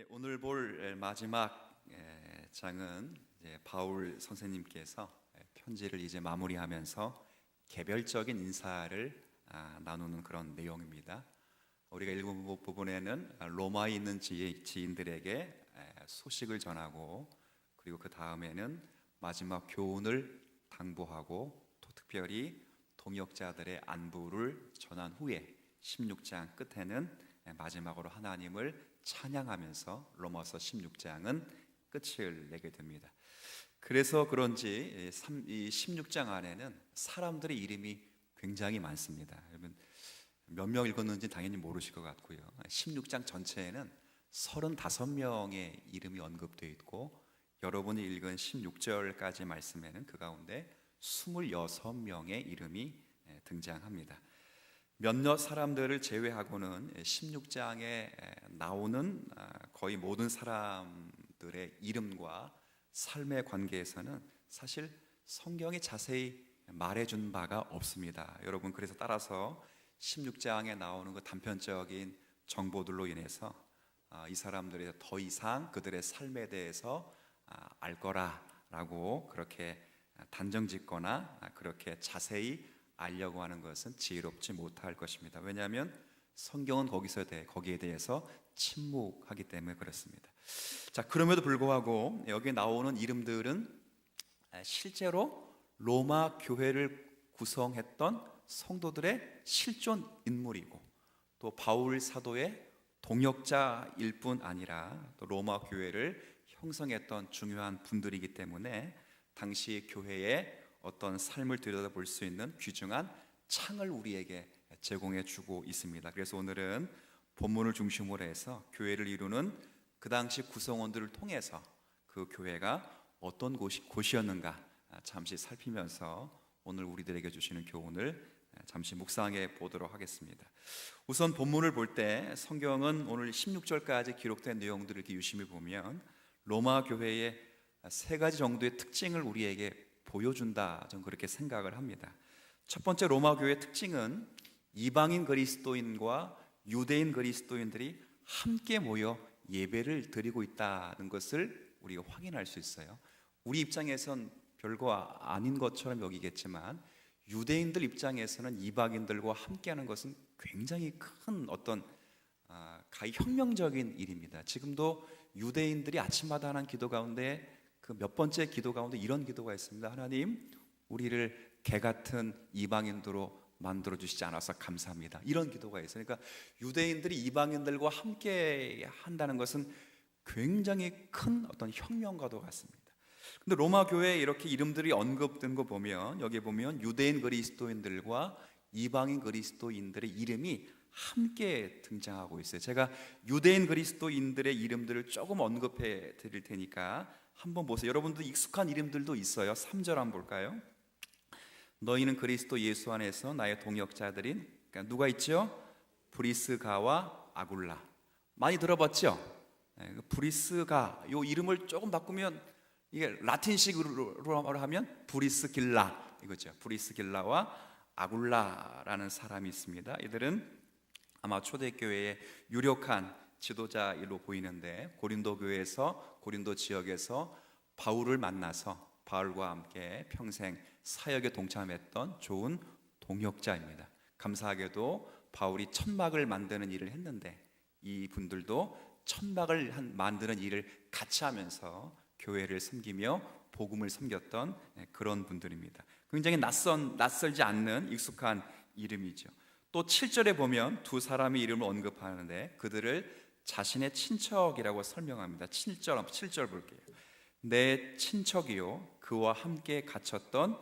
오늘 볼 마지막 장은 이제 바울 선생님께서 편지를 이제 마무리하면서 개별적인 인사를 나누는 그런 내용입니다. 우리가 읽은 부분에는 로마에 있는 지인들에게 소식을 전하고, 그리고 그 다음에는 마지막 교훈을 당부하고, 또 특별히 동역자들의 안부를 전한 후에 16장 끝에는 마지막으로 하나님을 찬양하면서 로마서 16장은 끝을 내게 됩니다. 그래서 그런지 이 16장 안에는 사람들의 이름이 굉장히 많습니다. 여러분 몇 명 읽었는지 당연히 모르실 것 같고요. 16장 전체에는 35명의 이름이 언급되어 있고, 여러분이 읽은 16절까지 말씀에는 그 가운데 26명의 이름이 등장합니다. 몇몇 사람들을 제외하고는 16장에 나오는 거의 모든 사람들의 이름과 삶의 관계에서는 사실 성경이 자세히 말해준 바가 없습니다. 여러분, 그래서 따라서 16장에 나오는 그 단편적인 정보들로 인해서 이 사람들이 더 이상 그들의 삶에 대해서 알 거라라고 그렇게 단정짓거나 그렇게 자세히 알려고 하는 것은 지혜롭지 못할 것입니다. 왜냐하면 성경은 거기에 대해서 침묵하기 때문에 그렇습니다. 자, 그럼에도 불구하고 여기에 나오는 이름들은 실제로 로마 교회를 구성했던 성도들의 실존 인물이고, 또 바울 사도의 동역자일 뿐 아니라 또 로마 교회를 형성했던 중요한 분들이기 때문에 당시 교회의 어떤 삶을 들여다볼 수 있는 귀중한 창을 우리에게 제공해 주고 있습니다. 그래서 오늘은 본문을 중심으로 해서 교회를 이루는 그 당시 구성원들을 통해서 그 교회가 어떤 곳이었는가 잠시 살피면서 오늘 우리들에게 주시는 교훈을 잠시 묵상해 보도록 하겠습니다. 우선 본문을 볼 때 성경은 오늘 16절까지 기록된 내용들을 이렇게 유심히 보면 로마 교회의 세 가지 정도의 특징을 우리에게 보여준다, 저는 그렇게 생각을 합니다. 첫 번째 로마 교회의 특징은 이방인 그리스도인과 유대인 그리스도인들이 함께 모여 예배를 드리고 있다는 것을 우리가 확인할 수 있어요. 우리 입장에선 별거 아닌 것처럼 여기겠지만 유대인들 입장에서는 이방인들과 함께하는 것은 굉장히 큰 어떤 가히 혁명적인 일입니다. 지금도 유대인들이 아침마다 하는 기도 가운데 그 몇 번째 기도 가운데 이런 기도가 있습니다. 하나님, 우리를 개 같은 이방인으로 만들어 주시지 않아서 감사합니다. 이런 기도가 있어요. 그러니까 유대인들이 이방인들과 함께 한다는 것은 굉장히 큰 어떤 혁명과도 같습니다. 근데 로마 교회에 이렇게 이름들이 언급된 거 보면, 여기 보면 유대인 그리스도인들과 이방인 그리스도인들의 이름이 함께 등장하고 있어요. 제가 유대인 그리스도인들의 이름들을 조금 언급해 드릴 테니까 한번 보세요. 여러분도 익숙한 이름들도 있어요. 3절 한번 볼까요? 너희는 그리스도 예수 안에서 나의 동역자들인, 그러니까 누가 있죠? 브리스가와 아굴라. 많이 들어봤죠? 브리스가, 이 이름을 조금 바꾸면 이게 라틴식으로 하면 브리스길라 이거죠. 브리스길라와 아굴라라는 사람이 있습니다. 이들은 아마 초대교회의 유력한 지도자일로 보이는데, 고린도 교회에서, 고린도 지역에서 바울을 만나서 바울과 함께 평생 사역에 동참했던 좋은 동역자입니다. 감사하게도 바울이 천막을 만드는 일을 했는데 이 분들도 천막을 만드는 일을 같이 하면서 교회를 섬기며 복음을 섬겼던 그런 분들입니다. 굉장히 낯설지 않는 익숙한 이름이죠. 또 7절에 보면 두 사람의 이름을 언급하는데 그들을 자신의 친척이라고 설명합니다. 7절 볼게요. 내 친척이요 그와 함께 갇혔던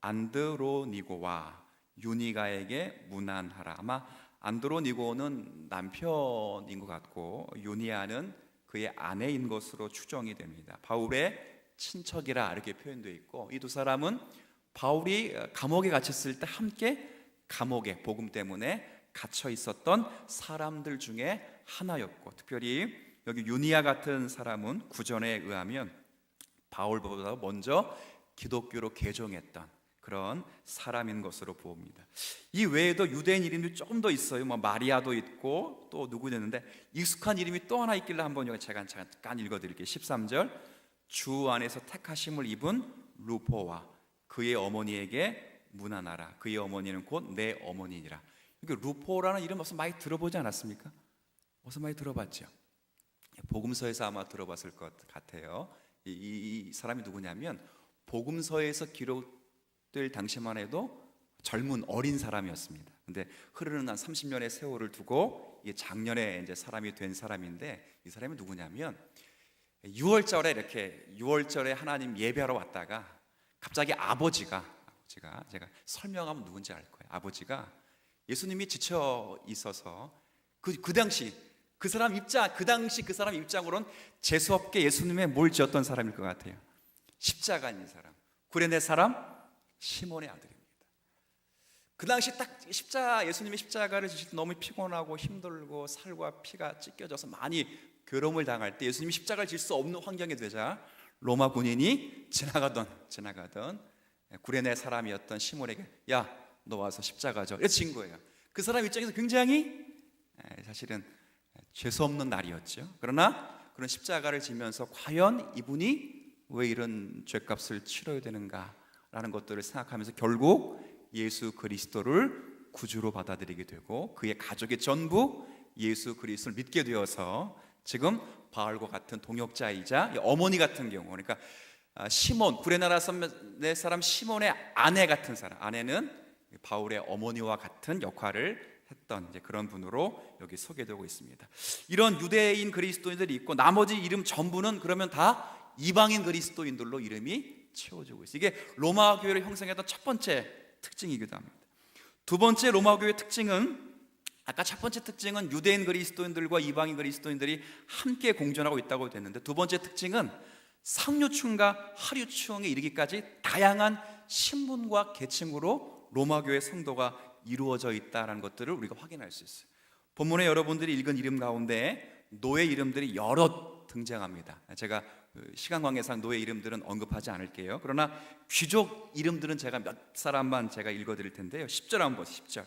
안드로니고와 유니가에게 문안하라. 아마 안드로니고는 남편인 것 같고 유니아는 그의 아내인 것으로 추정이 됩니다. 바울의 친척이라 이렇게 표현되어 있고, 이 두 사람은 바울이 감옥에 갇혔을 때 함께 감옥에 복음 때문에 갇혀 있었던 사람들 중에 하나였고, 특별히 여기 유니아 같은 사람은 구전에 의하면 바울보다 먼저 기독교로 개종했던 그런 사람인 것으로 보입니다. 이 외에도 유대인 이름이 조금 더 있어요. 뭐 마리아도 있고 또 누구 있는데 익숙한 이름이 또 하나 있길래 한번 제가 잠깐 읽어드릴게요. 13절 주 안에서 택하심을 입은 루포와 그의 어머니에게 문안하라. 그의 어머니는 곧 내 어머니니라. 루포라는 이름 어서 많이 들어보지 않았습니까? 어서 많이 들어봤죠. 복음서에서 아마 들어봤을 것 같아요. 이 사람이 누구냐면 복음서에서 기록될 당시만 해도 젊은 어린 사람이었습니다. 근데 흐르는 한 30년의 세월을 두고 작년에 이제 사람이 된 사람인데 이 사람이 누구냐면 6월절에 하나님 예배하러 왔다가 갑자기 아버지가 제가 설명하면 누군지 알 거예요. 아버지가 예수님이 지쳐 있어서 그 당시 그 사람 입장으로는 재수 없게 예수님의 뭘 지었던 사람일 것 같아요. 십자가인 사람, 구레네 사람 시몬의 아들입니다. 그 당시 딱 예수님이 십자가를 지실 때 너무 피곤하고 힘들고 살과 피가 찢겨져서 많이 괴로움을 당할 때 예수님이 십자가를 질 수 없는 환경이 되자 로마 군인이 지나가던 구레네 사람이었던 시몬에게 야, 너 와서 십자가 져. 이렇게 진 거예요. 그 사람 입장에서 굉장히 사실은 죄수 없는 날이었죠. 그러나 그런 십자가를 지면서 과연 이분이 왜 이런 죄값을 치러야 되는가라는 것들을 생각하면서 결국 예수 그리스도를 구주로 받아들이게 되고 그의 가족의 전부 예수 그리스도를 믿게 되어서 지금 바울과 같은 동역자이자 어머니 같은 경우, 그러니까 시몬, 구레나라 사람 시몬의 아내 같은 사람, 아내는 바울의 어머니와 같은 역할을 했던 이제 그런 분으로 여기 소개되고 있습니다. 이런 유대인 그리스도인들이 있고 나머지 이름 전부는 그러면 다 이방인 그리스도인들로 이름이 채워지고 있어요. 이게 로마 교회를 형성했던 첫 번째 특징이기도 합니다. 두 번째 로마 교회의 특징은 아까 첫 번째 특징은 유대인 그리스도인들과 이방인 그리스도인들이 함께 공존하고 있다고 됐는데 두 번째 특징은 상류층과 하류층에 이르기까지 다양한 신분과 계층으로 로마 교회 성도가 이루어져 있다는 것들을 우리가 확인할 수 있어요. 본문에 여러분들이 읽은 이름 가운데 노예 이름들이 여러 등장합니다. 제가 시간 관계상 노예 이름들은 언급하지 않을게요. 그러나 귀족 이름들은 제가 몇 사람만 제가 읽어드릴 텐데요. 10절 한번 보세요.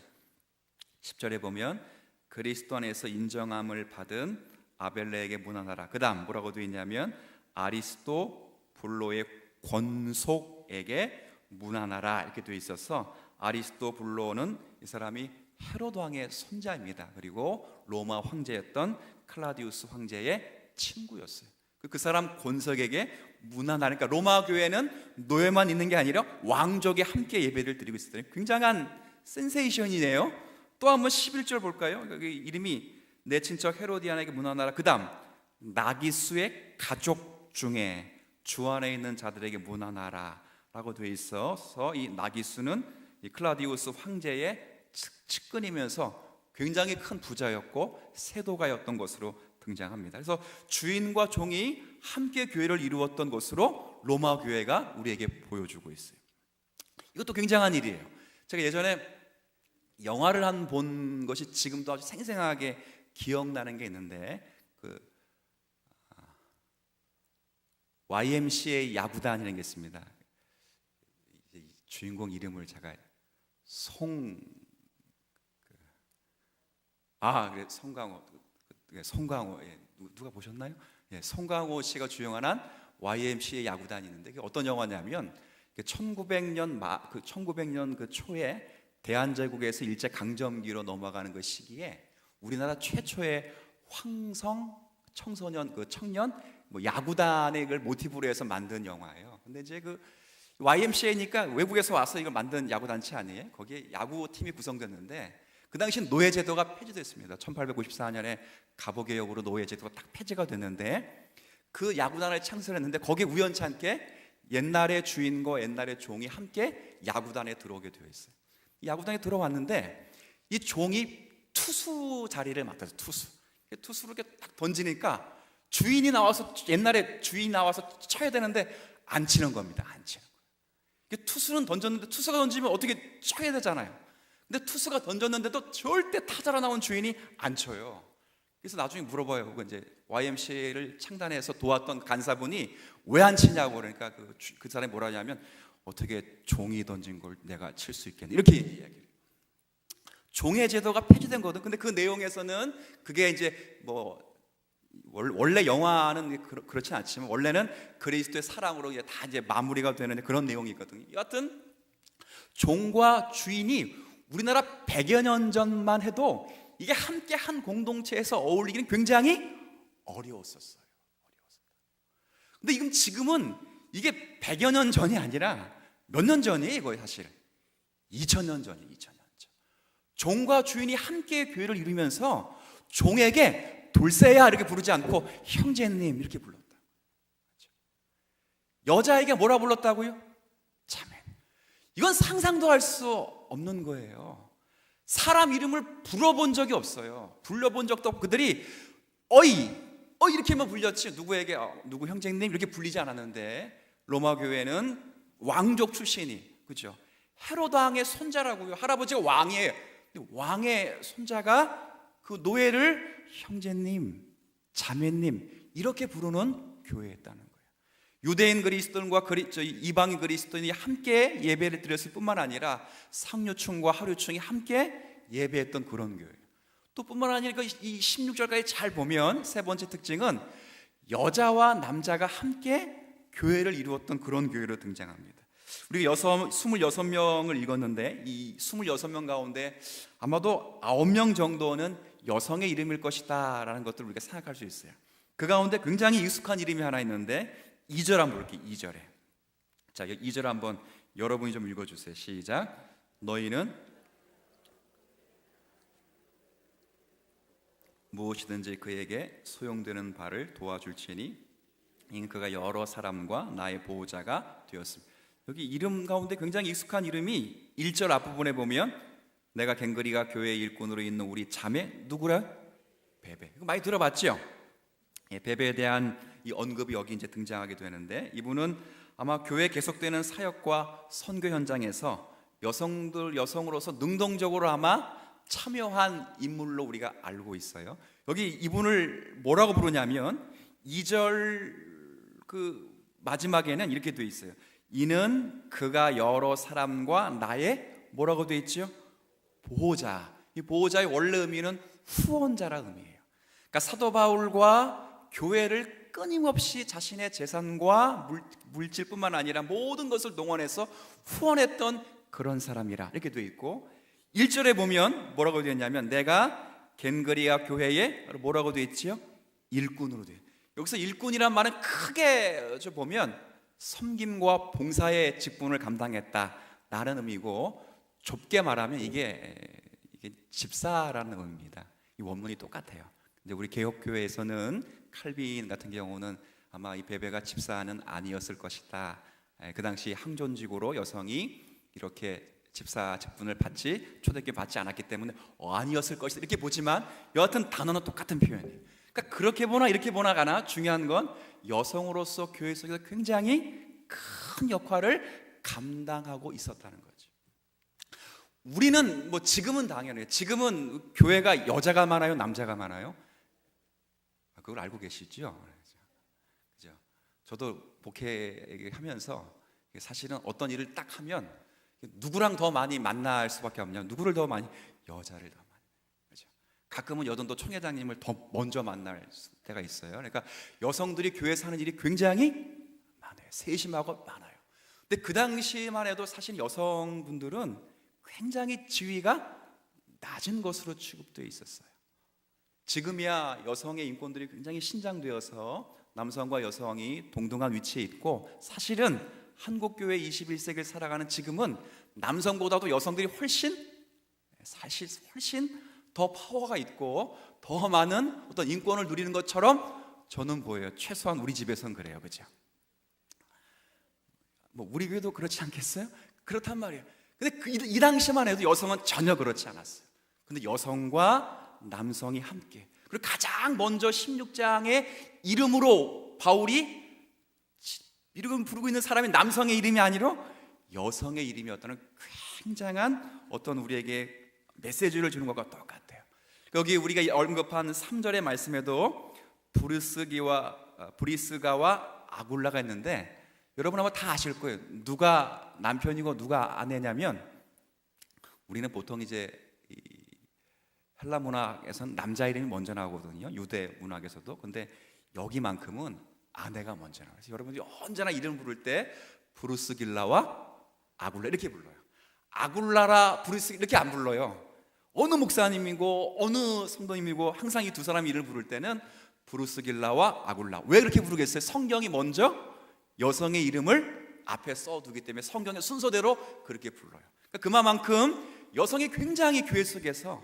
10절에 보면 그리스도 안에서 인정함을 받은 아벨레에게 문안하라. 그 다음 뭐라고 되어 있냐면 아리스토블로의 권속에게 문안하라 이렇게 되어 있어서 아리스토블로는 이 사람이 헤로드 왕의 손자입니다. 그리고 로마 황제였던 클라디우스 황제의 친구였어요. 그 사람 권석에게 문안하니까 로마 교회는 노예만 있는 게 아니라 왕족이 함께 예배를 드리고 있었어요. 굉장한 센세이션이네요. 또 한번 11절 볼까요? 여기 이름이 내 친척 헤로디안에게 문안하라. 그 다음 나기수의 가족 중에 주 안에 있는 자들에게 문안하라 라고 되어 있어서 이 나기수는 이 클라디우스 황제의 측근이면서 굉장히 큰 부자였고 세도가였던 것으로 등장합니다. 그래서 주인과 종이 함께 교회를 이루었던 것으로 로마 교회가 우리에게 보여주고 있어요. 이것도 굉장한 일이에요. 제가 예전에 영화를 한 본 것이 지금도 아주 생생하게 기억나는 게 있는데 YMCA 야구단이라는 게 있습니다. 주인공 이름을 제가 송강호 누가 보셨나요? 송강호 씨가 주연한 YMCA 야구단이 있는데 그게 어떤 영화냐면 1900년 그 초에 대한제국에서 일제 강점기로 넘어가는 그 시기에 우리나라 최초의 황성 청년 야구단의 걸 모티브로 해서 만든 영화예요. 근데 이제 그 YMCA니까 외국에서 와서 이걸 만든 야구단체 아니에요? 거기에 야구팀이 구성됐는데 그 당시 노예제도가 폐지됐습니다. 1894년에 갑오개혁으로 노예제도가 딱 폐지가 됐는데 그 야구단을 창설했는데 거기에 우연찮게 옛날의 주인과 옛날의 종이 함께 야구단에 들어오게 되어 있어요. 야구단에 들어왔는데 이 종이 투수 자리를 맡아서 투수로 이렇게 딱 던지니까 옛날에 주인이 나와서 쳐야 되는데 안 치는 겁니다. 안 치는 거예요. 투수는 던졌는데 투수가 던지면 어떻게 쳐야 되잖아요. 근데 투수가 던졌는데도 절대 타자로 나온 주인이 안 쳐요. 그래서 나중에 물어봐요. 이제 YMCA를 창단해서 도왔던 간사분이 왜 안 치냐고 그러니까 그 사람이 뭐라 하냐면 어떻게 종이 던진 걸 내가 칠 수 있겠냐 이렇게 이야기해요. 종의 제도가 폐지된 거거든. 근데 그 내용에서는 그게 이제 뭐 원래 영화는 그렇진 않지만 원래는 그리스도의 사랑으로 다 이제 마무리가 되는 그런 내용이거든요. 여하튼 종과 주인이 우리나라 100여 년 전만 해도 이게 함께 한 공동체에서 어울리기는 굉장히 어려웠었어요. 근데 지금은 이게 100여 년 전이 아니라 몇 년 전이에요. 이거예요. 사실 2000년 전이에요. 2000년 전. 종과 주인이 함께 교회를 이루면서 종에게 돌쇠야 이렇게 부르지 않고 형제님 이렇게 불렀다. 여자에게 뭐라 불렀다고요? 자매. 이건 상상도 할 수 없는 거예요. 사람 이름을 불러본 적이 없어요. 불러본 적도 없고 그들이 어이 이렇게만 불렸지 누구에게 누구 형제님 이렇게 불리지 않았는데 로마 교회는 왕족 출신이 그죠? 헤로드 왕의 손자라고요. 할아버지가 왕이에요. 왕의 손자가 그 노예를 형제님, 자매님 이렇게 부르는 교회였다는 거예요. 유대인 그리스도인과 이방인 그리스도인이 함께 예배를 드렸을 뿐만 아니라 상류층과 하류층이 함께 예배했던 그런 교회예요. 또 뿐만 아니라 이 16절까지 잘 보면 세 번째 특징은 여자와 남자가 함께 교회를 이루었던 그런 교회로 등장합니다. 우리가 26명을 읽었는데 이 26명 가운데 아마도 9명 정도는 여성의 이름일 것이다 라는 것들을 우리가 생각할 수 있어요. 그 가운데 굉장히 익숙한 이름이 하나 있는데 2절 한번 볼게요. 2절에 자 2절 한번 여러분이 좀 읽어주세요. 시작. 너희는 무엇이든지 그에게 소용되는 바를 도와줄지니 이는 그가 여러 사람과 나의 보호자가 되었습니다. 여기 이름 가운데 굉장히 익숙한 이름이 1절 앞부분에 보면 내가 갱그리가 교회의 일꾼으로 있는 우리 자매 누구라? 베베. 이거 많이 들어봤죠? 베베에 대한 이 언급이 여기 이제 등장하게 되는데 이분은 아마 교회 계속되는 사역과 선교 현장에서 여성으로서 능동적으로 아마 참여한 인물로 우리가 알고 있어요. 여기 이분을 뭐라고 부르냐면 2절 그 마지막에는 이렇게 돼 있어요. 이는 그가 여러 사람과 나의 뭐라고 돼 있죠? 보호자. 이 보호자의 원래 의미는 후원자라 의미예요. 그러니까 사도 바울과 교회를 끊임없이 자신의 재산과 물질뿐만 아니라 모든 것을 동원해서 후원했던 그런 사람이라 이렇게 돼 있고 1절에 보면 뭐라고 되어 있냐면 내가 겐그리아 교회에 뭐라고 되어 있지요? 일꾼으로 되어 있어요. 여기서 일꾼이란 말은 크게 보면 섬김과 봉사의 직분을 감당했다라는 의미고 좁게 말하면 이게 집사라는 의미입니다. 이 원문이 똑같아요. 근데 우리 개혁교회에서는 칼빈 같은 경우는 아마 이 베베가 집사는 아니었을 것이다. 그 당시 항존직으로 여성이 이렇게 집사 직분을 초대교회 받지 않았기 때문에 아니었을 것이다 이렇게 보지만 여하튼 단어는 똑같은 표현이에요. 그러니까 그렇게 보나 이렇게 보나 가나 중요한 건 여성으로서 교회 속에서 굉장히 큰 역할을 감당하고 있었다는 거죠. 우리는 뭐 지금은 당연해요. 지금은 교회가 여자가 많아요, 남자가 많아요? 그걸 알고 계시죠? 그죠? 저도 목회하면서 사실은 어떤 일을 딱 하면 누구랑 더 많이 만날 수밖에 없냐? 누구를 더 많이? 여자를 더 많이. 그죠? 가끔은 여전도 총회장님을 더 먼저 만날 때가 있어요. 그러니까 여성들이 교회에서 하는 일이 굉장히 많아요. 세심하고 많아요. 근데 그 당시만 해도 사실 여성분들은 굉장히 지위가 낮은 것으로 취급되어 있었어요. 지금이야 여성의 인권들이 굉장히 신장되어서 남성과 여성이 동등한 위치에 있고 사실은 한국교회 21세기를 살아가는 지금은 남성보다도 여성들이 훨씬 더 파워가 있고 더 많은 어떤 인권을 누리는 것처럼 저는 보여요. 최소한 우리 집에서는 그래요. 그죠? 뭐 우리 교회도 그렇지 않겠어요? 그렇단 말이에요. 근데 이 당시만 해도 여성은 전혀 그렇지 않았어요. 근데 여성과 남성이 함께 그리고 가장 먼저 16장의 이름으로 바울이 이름 부르고 있는 사람이 남성의 이름이 아니라 여성의 이름이었다는 굉장한 어떤 우리에게 메시지를 주는 것과 똑같아요. 여기 우리가 언급한 3절의 말씀에도 브리스가와 아굴라가 있는데 여러분 아마 다 아실 거예요. 누가 남편이고 누가 아내냐면, 우리는 보통 이제 이 헬라 문학에서는 남자 이름이 먼저 나오거든요. 유대 문학에서도. 근데 여기만큼은 아내가 먼저 나와요. 그래서 여러분들이 언제나 이름 부를 때 브루스길라와 아굴라 이렇게 불러요. 아굴라라 브루스 이렇게 안 불러요. 어느 목사님이고 어느 성도님이고 항상 이 두 사람 이름을 부를 때는 브루스길라와 아굴라. 왜 그렇게 부르겠어요? 성경이 먼저 여성의 이름을 앞에 써두기 때문에 성경의 순서대로 그렇게 불러요. 그러니까 그만큼 여성이 굉장히 교회 속에서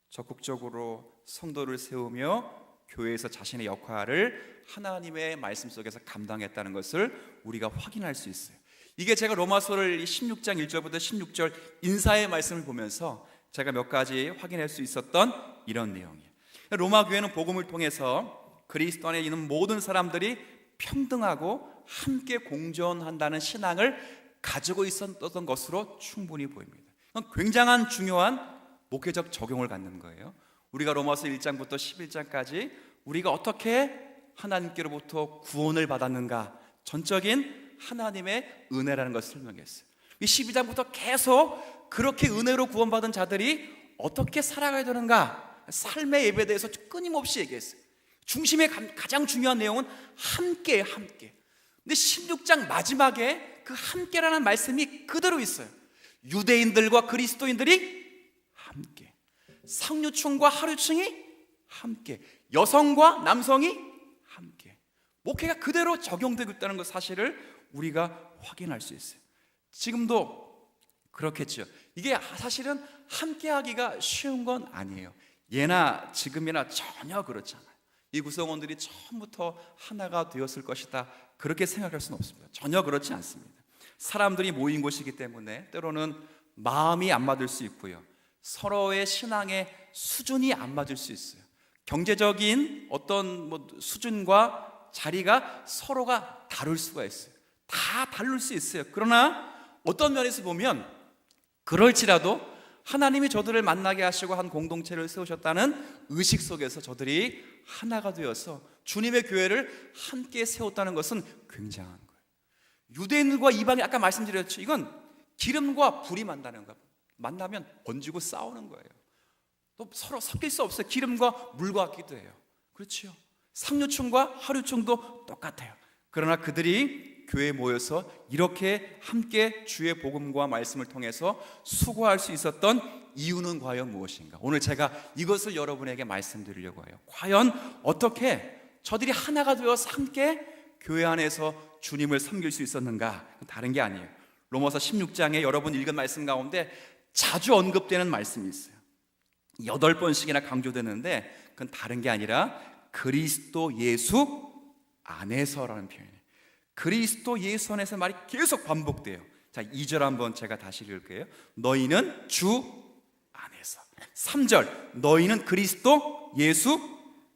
적극적으로 성도를 세우며 교회에서 자신의 역할을 하나님의 말씀 속에서 감당했다는 것을 우리가 확인할 수 있어요. 이게 제가 로마서를 16장 1절부터 16절 인사의 말씀을 보면서 제가 몇 가지 확인할 수 있었던 이런 내용이에요. 로마 교회는 복음을 통해서 그리스도 안에 있는 모든 사람들이 평등하고 함께 공존한다는 신앙을 가지고 있었던 것으로 충분히 보입니다. 굉장한 중요한 목회적 적용을 갖는 거예요. 우리가 로마서 1장부터 11장까지 우리가 어떻게 하나님께로부터 구원을 받았는가, 전적인 하나님의 은혜라는 것을 설명했어요. 이 12장부터 계속 그렇게 은혜로 구원받은 자들이 어떻게 살아가야 되는가, 삶의 예배에 대해서 끊임없이 얘기했어요. 중심의 가장 중요한 내용은 함께. 근데 16장 마지막에 그 함께라는 말씀이 그대로 있어요. 유대인들과 그리스도인들이 함께, 상류층과 하류층이 함께, 여성과 남성이 함께, 목회가 그대로 적용되고 있다는 것 사실을 우리가 확인할 수 있어요. 지금도 그렇겠죠. 이게 사실은 함께하기가 쉬운 건 아니에요. 예나 지금이나 전혀 그렇지 않아요. 이 구성원들이 처음부터 하나가 되었을 것이다, 그렇게 생각할 수는 없습니다. 전혀 그렇지 않습니다. 사람들이 모인 곳이기 때문에 때로는 마음이 안 맞을 수 있고요, 서로의 신앙의 수준이 안 맞을 수 있어요. 경제적인 어떤 수준과 자리가 서로가 다를 수가 있어요. 다 다를 수 있어요. 그러나 어떤 면에서 보면 그럴지라도 하나님이 저들을 만나게 하시고 한 공동체를 세우셨다는 의식 속에서 저들이 하나가 되어서 주님의 교회를 함께 세웠다는 것은 굉장한 거예요. 유대인과 이방인, 아까 말씀드렸죠. 이건 기름과 불이 만나면 번지고 싸우는 거예요. 또 서로 섞일 수 없어요. 기름과 물과 같기도 해요. 그렇죠. 상류층과 하류층도 똑같아요. 그러나 그들이 교회에 모여서 이렇게 함께 주의 복음과 말씀을 통해서 수고할 수 있었던 이유는 과연 무엇인가? 오늘 제가 이것을 여러분에게 말씀드리려고 해요. 과연 어떻게 저들이 하나가 되어서 함께 교회 안에서 주님을 섬길 수 있었는가? 다른 게 아니에요. 로마서 16장에 여러분 읽은 말씀 가운데 자주 언급되는 말씀이 있어요. 8번씩이나 강조되는데 그건 다른 게 아니라 그리스도 예수 안에서라는 표현이에요. 그리스도 예수 안에서 말이 계속 반복돼요. 자, 2절 한번 제가 다시 읽을게요. 너희는 주 안에서. 3절 너희는 그리스도 예수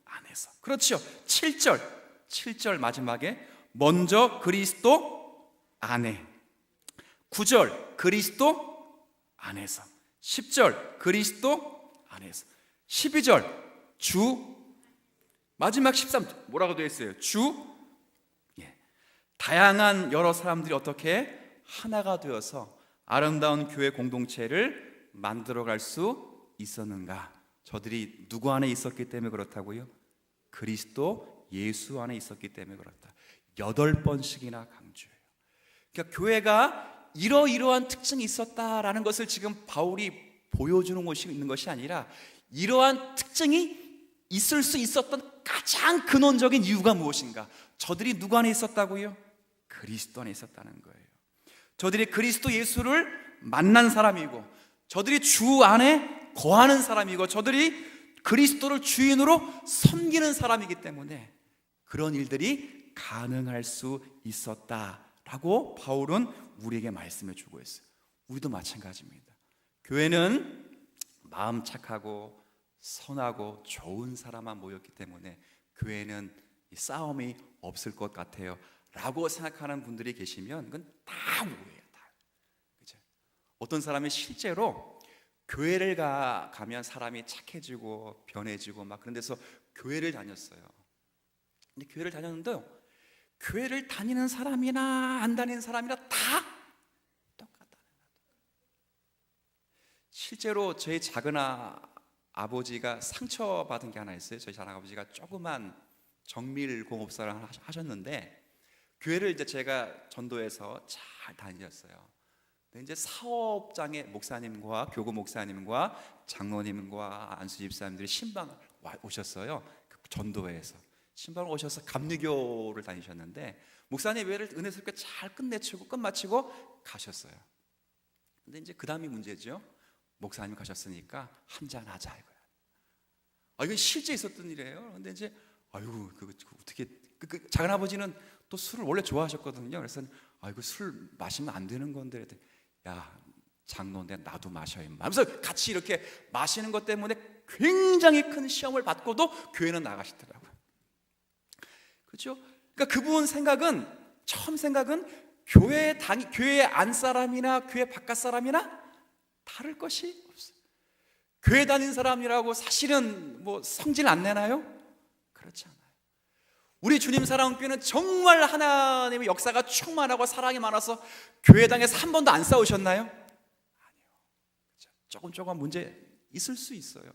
안에서. 그렇죠. 7절 마지막에 먼저 그리스도 안에. 9절 그리스도 안에서. 10절 그리스도 안에서. 12절 주, 마지막 13절 뭐라고 되어 있어요? 주. 다양한 여러 사람들이 어떻게 하나가 되어서 아름다운 교회 공동체를 만들어갈 수 있었는가? 저들이 누구 안에 있었기 때문에 그렇다고요? 그리스도 예수 안에 있었기 때문에 그렇다. 8번씩이나 강조해요. 그러니까 교회가 이러이러한 특징이 있었다라는 것을 지금 바울이 보여주는 것이 있는 것이 아니라 이러한 특징이 있을 수 있었던 가장 근원적인 이유가 무엇인가? 저들이 누구 안에 있었다고요? 그리스도 안에 있었다는 거예요. 저들이 그리스도 예수를 만난 사람이고, 저들이 주 안에 거하는 사람이고, 저들이 그리스도를 주인으로 섬기는 사람이기 때문에 그런 일들이 가능할 수 있었다라고 바울은 우리에게 말씀해 주고 있어요. 우리도 마찬가지입니다. 교회는 마음 착하고 선하고 좋은 사람만 모였기 때문에 교회는 싸움이 없을 것 같아요 라고 생각하는 분들이 계시면 그건 다 오해예요. 그렇죠? 어떤 사람이 실제로 교회를 가면 사람이 착해지고 변해지고 막 그런 데서 교회를 다녔어요. 근데 교회를 다녔는데요, 교회를 다니는 사람이나 안 다니는 사람이나 다 똑같다. 실제로 저희 작은 아버지가 상처받은 게 하나 있어요. 저희 작은 아버지가 조그만 정밀공업사를 하나 하셨는데, 교회를 이제 제가 전도해서 잘 다녔어요. 근데 이제 사업장의 목사님과 교구 목사님과 장로님과 안수 집사님들이 신방 오셨어요. 그 전도회에서 신방 오셔서 감리교를 다니셨는데, 목사님 예배를 은혜스럽게 잘 끝마치고 가셨어요. 근데 이제 그 다음이 문제죠. 목사님 가셨으니까 한잔 하자 이거야. 이건 실제 있었던 일이에요. 근데 이제 그거 어떻게 작은 아버지는 또 술을 원래 좋아하셨거든요. 그래서 이거 술 마시면 안 되는 건데, 야 장로인데 나도 마셔야 하면서 같이 이렇게 마시는 것 때문에 굉장히 큰 시험을 받고도 교회는 나가시더라고요. 그렇죠? 그러니까 그분 처음 생각은 교회 안 사람이나 교회 바깥 사람이나 다를 것이 없어요. 교회 다닌 사람이라고 사실은 뭐 성질 안 내나요? 그렇지 않아요. 우리 주님 사랑교회는 정말 하나님의 역사가 충만하고 사랑이 많아서 교회당에서 한 번도 안 싸우셨나요? 아니요. 조금 문제 있을 수 있어요.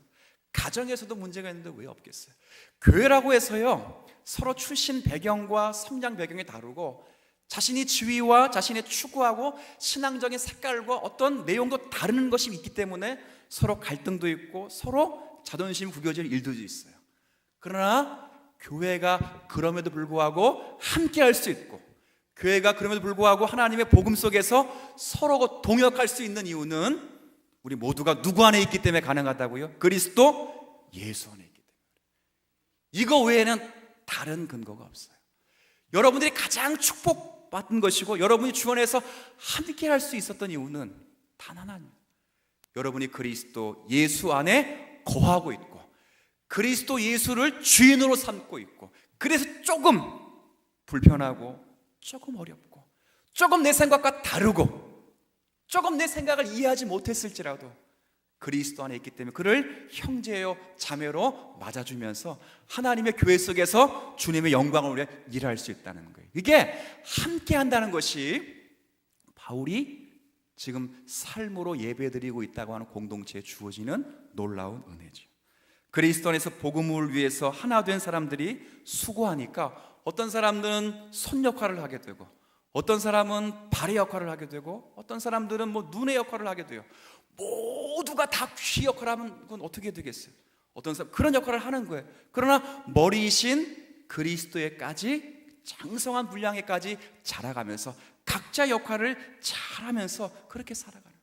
가정에서도 문제가 있는데 왜 없겠어요? 교회라고 해서요, 서로 출신 배경과 성장 배경이 다르고 자신이 지위와 자신의 추구하고 신앙적인 색깔과 어떤 내용도 다른 것이 있기 때문에 서로 갈등도 있고 서로 자존심 구겨질 일도 있어요. 그러나 교회가 그럼에도 불구하고 함께 할 수 있고, 교회가 그럼에도 불구하고 하나님의 복음 속에서 서로 동역할 수 있는 이유는 우리 모두가 누구 안에 있기 때문에 가능하다고요? 그리스도 예수 안에 있기 때문에. 이거 외에는 다른 근거가 없어요. 여러분들이 가장 축복받은 것이고 여러분이 주 안에서 함께 할 수 있었던 이유는 단 하나입니다. 여러분이 그리스도 예수 안에 거하고 있고 그리스도 예수를 주인으로 삼고 있고, 그래서 조금 불편하고 조금 어렵고 조금 내 생각과 다르고 조금 내 생각을 이해하지 못했을지라도 그리스도 안에 있기 때문에 그를 형제요 자매로 맞아주면서 하나님의 교회 속에서 주님의 영광을 위해 일할 수 있다는 거예요. 이게 함께 한다는 것이 바울이 지금 삶으로 예배드리고 있다고 하는 공동체에 주어지는 놀라운 은혜죠. 그리스도 안에서 복음을 위해서 하나 된 사람들이 수고하니까 어떤 사람들은 손 역할을 하게 되고, 어떤 사람은 발의 역할을 하게 되고, 어떤 사람들은 뭐 눈의 역할을 하게 돼요. 모두가 다 귀 역할을 하면 그건 어떻게 되겠어요? 어떤 사람 그런 역할을 하는 거예요. 그러나 머리이신 그리스도에까지 장성한 분량에까지 자라가면서 각자 역할을 잘하면서 그렇게 살아가는 거예요.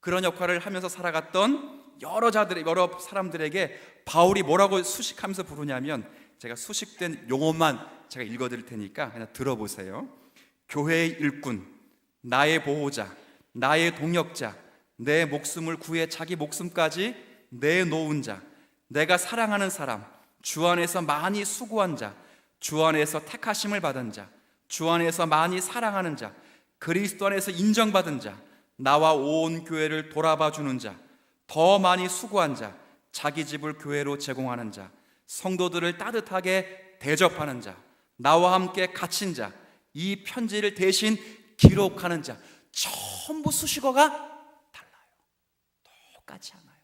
그런 역할을 하면서 살아갔던 여러 사람들에게 바울이 뭐라고 수식하면서 부르냐면, 제가 수식된 용어만 제가 읽어드릴 테니까 그냥 들어보세요. 교회의 일꾼, 나의 보호자, 나의 동역자, 내 목숨을 구해 자기 목숨까지 내놓은 자, 내가 사랑하는 사람, 주 안에서 많이 수고한 자, 주 안에서 택하심을 받은 자, 주 안에서 많이 사랑하는 자, 그리스도 안에서 인정받은 자, 나와 온 교회를 돌아봐 주는 자, 더 많이 수고한 자, 자기 집을 교회로 제공하는 자, 성도들을 따뜻하게 대접하는 자, 나와 함께 갇힌 자, 이 편지를 대신 기록하는 자, 전부 수식어가 달라요. 똑같지 않아요.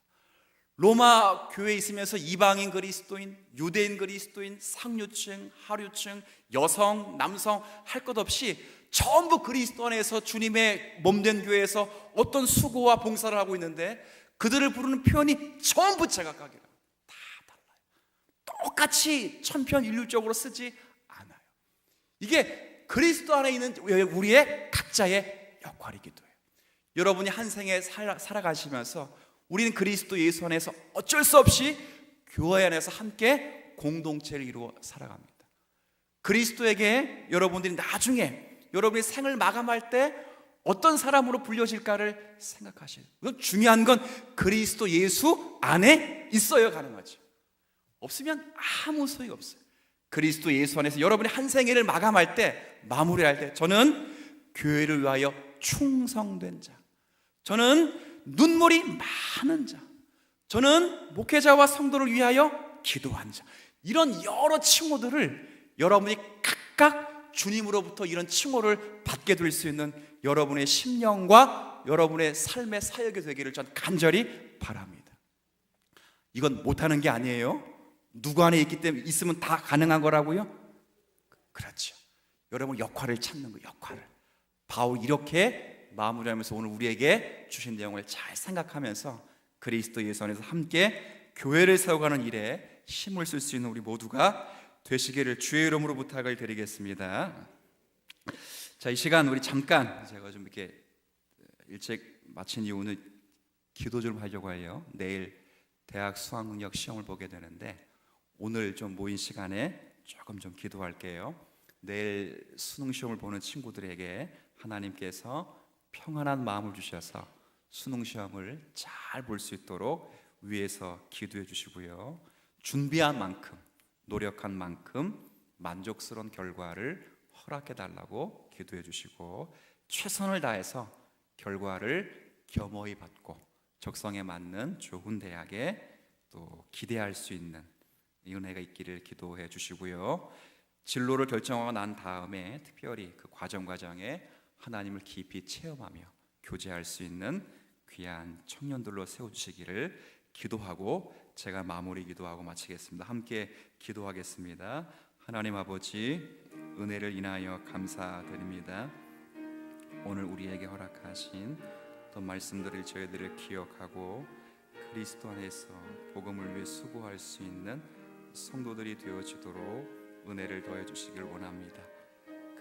로마 교회에 있으면서 이방인 그리스도인, 유대인 그리스도인, 상류층, 하류층, 여성, 남성 할 것 없이 전부 그리스도 안에서 주님의 몸된 교회에서 어떤 수고와 봉사를 하고 있는데, 그들을 부르는 표현이 전부 제각각이에요. 다 달라요. 똑같이 천편일률적으로 쓰지 않아요. 이게 그리스도 안에 있는 우리의 각자의 역할이기도 해요. 여러분이 한 생에 살아가시면서 우리는 그리스도 예수 안에서 어쩔 수 없이 교회 안에서 함께 공동체를 이루어 살아갑니다. 그리스도에게 여러분들이 나중에 여러분이 생을 마감할 때 어떤 사람으로 불려질까를 생각하셔야 돼요. 중요한 건 그리스도 예수 안에 있어야 가능하죠. 없으면 아무 소용이 없어요. 그리스도 예수 안에서 여러분이 한 생애를 마감할 때, 마무리할 때, 저는 교회를 위하여 충성된 자, 저는 눈물이 많은 자, 저는 목회자와 성도를 위하여 기도한 자, 이런 여러 칭호들을 여러분이 각각 주님으로부터 이런 칭호를 받게 될 수 있는 여러분의 심령과 여러분의 삶의 사역이 되기를 전 간절히 바랍니다. 이건 못하는 게 아니에요. 누구 안에 있기 때문에 있으면 다 가능한 거라고요? 그렇죠. 여러분 역할을 찾는 거예요. 역할을. 바울 이렇게 마무리하면서 오늘 우리에게 주신 내용을 잘 생각하면서 그리스도 예수 안에서 함께 교회를 세워가는 일에 힘을 쓸 수 있는 우리 모두가 되시기를 주의 이름으로 부탁을 드리겠습니다. 자, 이 시간 우리 잠깐 제가 좀 이렇게 일찍 마친 이유는 기도 좀 하려고 해요. 내일 대학 수학능력 시험을 보게 되는데 오늘 좀 모인 시간에 조금 좀 기도할게요. 내일 수능 시험을 보는 친구들에게 하나님께서 평안한 마음을 주셔서 수능 시험을 잘 볼 수 있도록 위에서 기도해 주시고요. 준비한 만큼, 노력한 만큼 만족스러운 결과를 허락해 달라고 기도해 주시고, 최선을 다해서 결과를 겸허히 받고 적성에 맞는 좋은 대학에 또 기대할 수 있는 이 은혜가 있기를 기도해 주시고요. 진로를 결정하고 난 다음에 특별히 그 과정에 하나님을 깊이 체험하며 교제할 수 있는 귀한 청년들로 세워주시기를 기도하고 제가 마무리 기도하고 마치겠습니다. 함께 기도하겠습니다. 하나님 아버지, 은혜를 인하여 감사드립니다. 오늘 우리에게 허락하신 또 말씀들을 저희들을 기억하고 그리스도 안에서 복음을 위해 수고할 수 있는 성도들이 되어지도록 은혜를 더해 주시길 원합니다.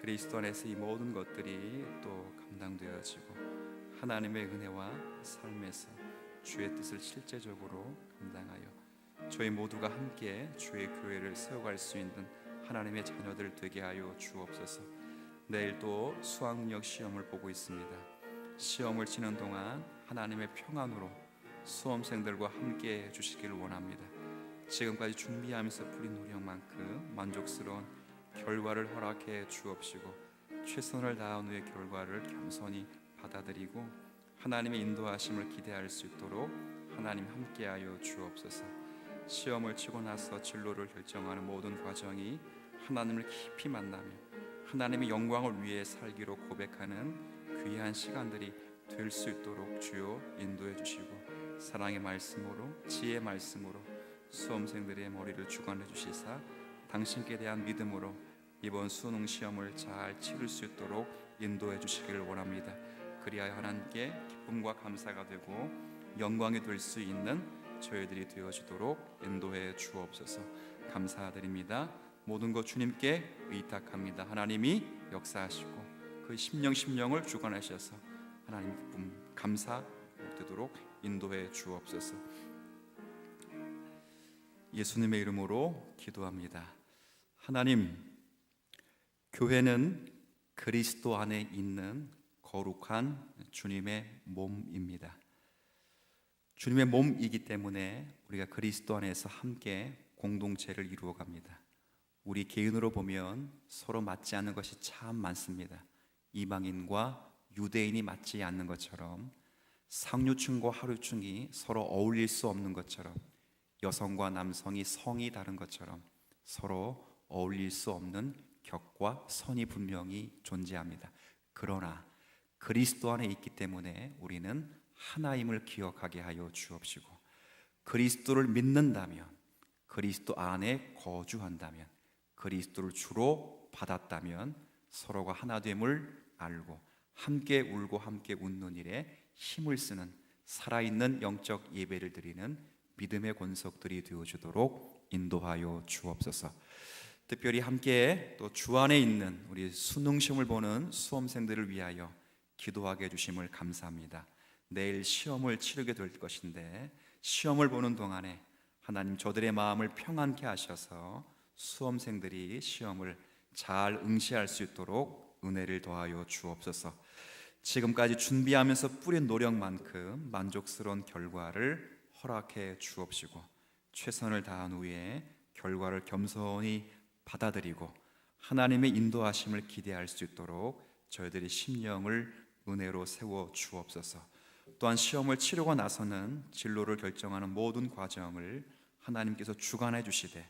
그리스도 안에서 이 모든 것들이 또 감당되어지고 하나님의 은혜와 삶에서 주의 뜻을 실제적으로 감당하여 저희 모두가 함께 주의 교회를 세워갈 수 있는 하나님의 자녀들 되게 하여 주옵소서. 내일 또 수학능력 시험을 보고 있습니다. 시험을 치는 동안 하나님의 평안으로 수험생들과 함께 해주시기를 원합니다. 지금까지 준비하면서 뿌린 노력만큼 만족스러운 결과를 허락해 주옵시고 최선을 다한 후의 결과를 겸손히 받아들이고 하나님의 인도하심을 기대할 수 있도록 하나님 함께하여 주옵소서. 시험을 치고 나서 진로를 결정하는 모든 과정이 하나님을 깊이 만나며 하나님의 영광을 위해 살기로 고백하는 귀한 시간들이 될 수 있도록 주여 인도해 주시고 사랑의 말씀으로 지혜의 말씀으로 수험생들의 머리를 주관해 주시사 당신께 대한 믿음으로 이번 수능 시험을 잘 치를 수 있도록 인도해 주시기를 원합니다. 그리하여 하나님께 기쁨과 감사가 되고 영광이 될 수 있는 저희들이 되어지도록 인도해 주옵소서. 감사드립니다. 모든 것 주님께 의탁합니다. 하나님이 역사하시고 그 심령을 주관하셔서 하나님 기쁨 감사 되도록 인도해 주옵소서. 예수님의 이름으로 기도합니다. 하나님, 교회는 그리스도 안에 있는 거룩한 주님의 몸입니다. 주님의 몸이기 때문에 우리가 그리스도 안에서 함께 공동체를 이루어갑니다. 우리 개인으로 보면 서로 맞지 않는 것이 참 많습니다. 이방인과 유대인이 맞지 않는 것처럼, 상류층과 하류층이 서로 어울릴 수 없는 것처럼, 여성과 남성이 성이 다른 것처럼 서로 어울릴 수 없는 격과 선이 분명히 존재합니다. 그러나 그리스도 안에 있기 때문에 우리는 하나임을 기억하게 하여 주옵시고, 그리스도를 믿는다면, 그리스도 안에 거주한다면, 그리스도를 주로 받았다면 서로가 하나됨을 알고 함께 울고 함께 웃는 일에 힘을 쓰는 살아있는 영적 예배를 드리는 믿음의 권속들이 되어주도록 인도하여 주옵소서. 특별히 함께 또 주 안에 있는 우리 수능 시험을 보는 수험생들을 위하여 기도하게 해주심을 감사합니다. 내일 시험을 치르게 될 것인데 시험을 보는 동안에 하나님 저들의 마음을 평안케 하셔서 수험생들이 시험을 잘 응시할 수 있도록 은혜를 더하여 주옵소서. 지금까지 준비하면서 뿌린 노력만큼 만족스러운 결과를 허락해 주옵시고 최선을 다한 후에 결과를 겸손히 받아들이고 하나님의 인도하심을 기대할 수 있도록 저희들의 심령을 은혜로 세워 주옵소서. 또한 시험을 치르고 나서는 진로를 결정하는 모든 과정을 하나님께서 주관해 주시되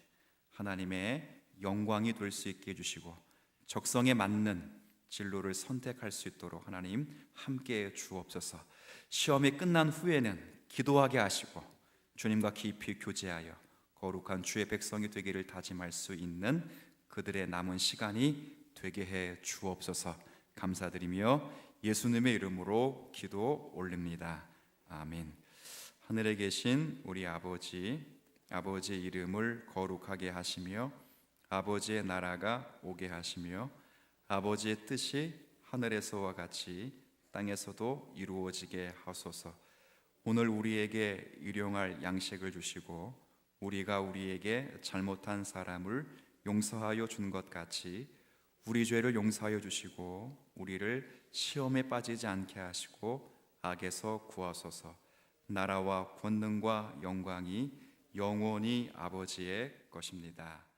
하나님의 영광이 될 수 있게 해주시고 적성에 맞는 진로를 선택할 수 있도록 하나님 함께 주옵소서. 시험이 끝난 후에는 기도하게 하시고 주님과 깊이 교제하여 거룩한 주의 백성이 되기를 다짐할 수 있는 그들의 남은 시간이 되게 해 주옵소서. 감사드리며 예수님의 이름으로 기도 올립니다. 아멘. 하늘에 계신 우리 아버지의 이름을 거룩하게 하시며 아버지의 나라가 오게 하시며 아버지의 뜻이 하늘에서와 같이 땅에서도 이루어지게 하소서. 오늘 우리에게 일용할 양식을 주시고 우리가 우리에게 잘못한 사람을 용서하여 준 것 같이 우리 죄를 용서하여 주시고 우리를 시험에 빠지지 않게 하시고 악에서 구하소서. 나라와 권능과 영광이 영원히 아버지의 것입니다.